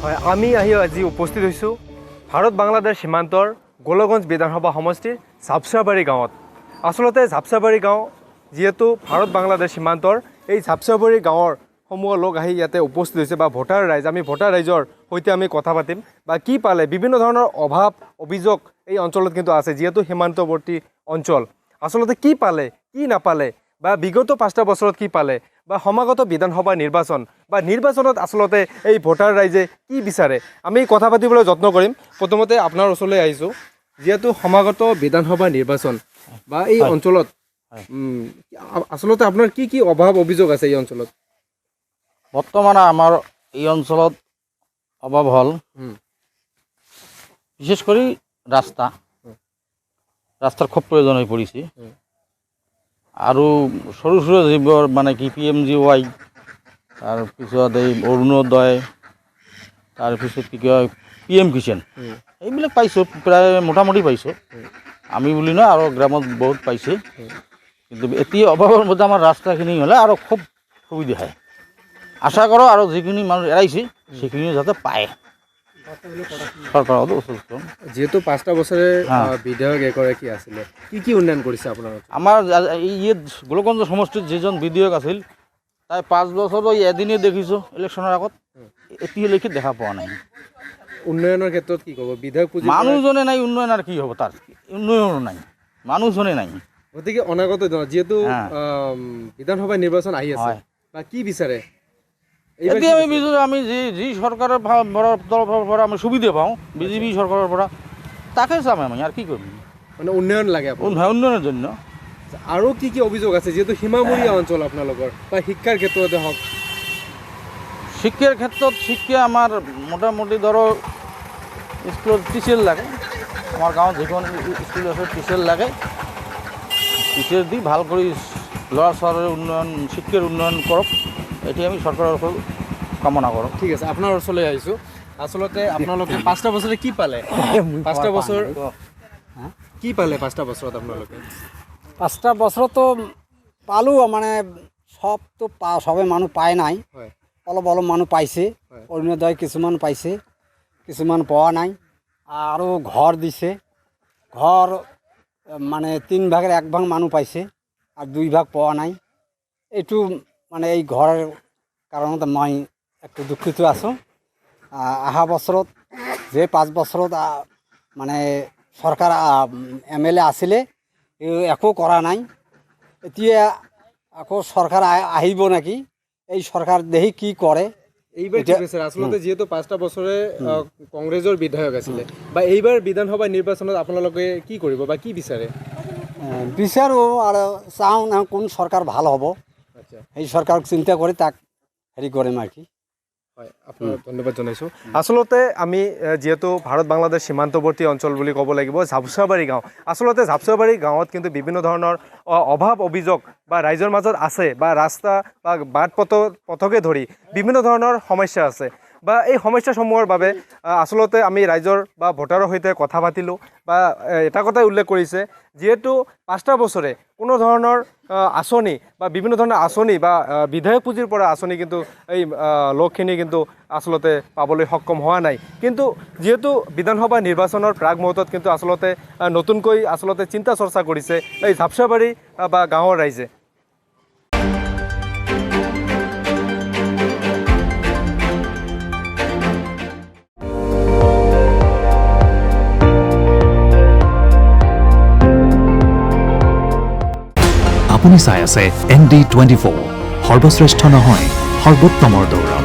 হয়, আমি আজি উপস্থিত হৈছোঁ ভাৰত বাংলাদেশ সীমান্তৰ গোলগঞ্জ বিধানসভা সমষ্টিৰ ঝাপচাবাৰী গাঁৱত। আচলতে ঝাপচাবাৰী গাঁও যিহেতু ভাৰত বাংলাদেশ সীমান্তৰ এই ঝাপচাবাৰী গাঁৱৰ সমূহ লোক আহি ইয়াতে উপস্থিত হৈছে বা ভোটাৰ ৰাইজ, আমি ভোটাৰ ৰাইজৰ সৈতে আমি কথা পাতিম বা কি পালে, বিভিন্ন ধৰণৰ অভাৱ অভিযোগ এই অঞ্চলত কিন্তু আছে যিহেতু সীমান্তৱৰ্তী অঞ্চল। আচলতে কি পালে, কি নাপালে বা বিগত 5টা বছৰত কি পালে বা সমাগত বিধানসভা নিৰ্বাচন বা নিৰ্বাচনত আচলতে এই ভোটাৰ ৰাইজে কি বিচাৰে, আমি কথা পাতিবলৈ যত্ন কৰিম। প্ৰথমতে আপোনাৰ ওচৰলৈ আহিছোঁ, যিহেতু সমাগত বিধানসভা নিৰ্বাচন বা এই অঞ্চলত আচলতে আপোনাৰ কি কি অভাৱ অভিযোগ আছে এই অঞ্চলত? বৰ্তমান আমাৰ এই অঞ্চলত অভাৱ হ'ল বিশেষ কৰি ৰাস্তাৰ খুব প্ৰয়োজন হৈ পৰিছে। আৰু সৰু সৰু যিবোৰ মানে কি PMGY, তাৰপিছত এই অৰুণোদয়, তাৰপিছত কি কয় PM কিষাণ, এইবিলাক পাইছোঁ, প্ৰায় মোটামুটি পাইছোঁ। আমি বুলি নহয় আৰু গ্ৰামত বহুত পাইছে। কিন্তু এতিয়া অভাৱৰ মধ্যে আমাৰ ৰাস্তাখিনি হ'লে আৰু খুব সুবিধা হয়। আশা কৰোঁ আৰু যিখিনি মানুহ এৰাইছে সেইখিনিও যাতে পায় চৰকাৰৰ ওচৰত। যিহেতু 5টা বছৰে বিধায়ক এগৰাকী আছিলে, কি কি উন্নয়ন কৰিছে আপোনাৰ? আমাৰ ইয়াত গোলগঞ্জ সমষ্টিত যিজন বিধায়ক আছিল তাই 5 বছৰ এদিনেই দেখিছোঁ ইলেকশ্যনৰ আগত, এতিয়ালৈকে দেখা পোৱা নাই। উন্নয়নৰ ক্ষেত্ৰত কি ক'ব? বিধায়ক মানুহজনে নাই, উন্নয়ন আৰু কি হ'ব? তাৰ উন্নয়নো নাই, মানুহজনে নাই। গতিকে অনাগত দিনত যিহেতু বিধানসভা নিৰ্বাচন আহি আছে বা কি বিচাৰে? এতিয়া আমি বিচাৰোঁ, আমি যি চৰকাৰৰ তৰফৰ পৰা আমি সুবিধা পাওঁ, BJP চৰকাৰৰ পৰা, তাকে চাম আমি, আৰু কি কৰিম? মানে উন্নয়ন লাগে উন্নয়নৰ জন্য। আৰু কি কি অভিযোগ আছে যিহেতু সীমামূৰীয়া অঞ্চল আপোনালোকৰ, বা শিক্ষাৰ ক্ষেত্ৰতে হওক? শিক্ষাৰ ক্ষেত্ৰত আমাৰ মোটামুটি ধৰক স্কুলত টিচাৰ লাগে। আমাৰ গাঁৱত যিখন স্কুল আছে টিচাৰ লাগে। টিচাৰ দি ভাল কৰি ল'ৰা ছোৱালীৰ উন্নয়ন, শিক্ষাৰ উন্নয়ন কৰক, এতিয়া আমি চৰকাৰৰ ওচৰত কামনা কৰোঁ। ঠিক আছে, আপোনাৰ ওচৰলৈ আহিছোঁ। আচলতে আপোনালোকে 5টা বছৰে কি পালে? 5টা বছৰ কি পালে 5টা বছৰত আপোনালোকে? 5টা বছৰতো পালোঁ, মানে সবটো সবে মানুহ পাই নাই, অলপ অলপ মানুহ পাইছে। অৰুণোদয় কিছুমান পাইছে, কিছুমান পোৱা নাই। আৰু ঘৰ দিছে, ঘৰ মানে 3 ভাগেৰ 1 ভাগ মানুহ পাইছে আৰ 2 ভাগ পোৱা নাই। এইটো মানে এই ঘৰৰ কাৰণত মই একটু দুঃখিত আছোঁ। অহা বছৰত যে 5 বছৰত মানে চৰকাৰ MLA আছিলে, একো কৰা নাই। এতিয়া আকৌ চৰকাৰ আহিব নাকি, এই চৰকাৰ দেখি কি কৰে। এইবাৰ কি কৈছে? আচলতে যিহেতু 5টা বছৰে কংগ্ৰেছৰ বিধায়ক আছিলে, বা এইবাৰ বিধানসভা নিৰ্বাচনত আপোনালোকে কি কৰিব বা কি বিচাৰে? বিচাৰোঁ আৰু চাওঁ না কোন চৰকাৰ ভাল হ'ব, সেই চৰকাৰক চিন্তা কৰি তাক হেৰি কৰিম আৰু কি। হয়, আপোনাক ধন্যবাদ জনাইছোঁ। আচলতে আমি যিহেতু ভাৰত বাংলাদেশ সীমান্তৱৰ্তী অঞ্চল বুলি ক'ব লাগিব ঝাপচাবাৰী গাঁও। আচলতে ঝাপচাবাৰী গাঁৱত কিন্তু বিভিন্ন ধৰণৰ অভাৱ অভিযোগ বা ৰাইজৰ মাজত আছে, বা ৰাস্তা বা বাট পথকে ধৰি বিভিন্ন ধৰণৰ সমস্যা আছে, বা এই সমস্যাসমূহৰ বাবে আচলতে আমি ৰাইজৰ বা ভোটাৰৰ সৈতে কথা পাতিলোঁ, বা এটা কথাই উল্লেখ কৰিছে, যিহেতু 5টা বছৰে কোনো ধৰণৰ আঁচনি বা বিভিন্ন ধৰণৰ আঁচনি বা বিধায়ক পুঁজিৰ পৰা আঁচনি কিন্তু এই লোকখিনি কিন্তু আচলতে পাবলৈ সক্ষম হোৱা নাই। কিন্তু যিহেতু বিধানসভা নিৰ্বাচনৰ প্ৰাক মুহূৰ্তত কিন্তু আচলতে নতুনকৈ আচলতে চিন্তা চৰ্চা কৰিছে এই ঝাপচাবাৰী বা গাঁৱৰ ৰাইজে। আপুনি চাই আছে ND24, সৰ্বশ্ৰেষ্ঠ নহয় সৰ্বোত্তমৰ দৌৰ।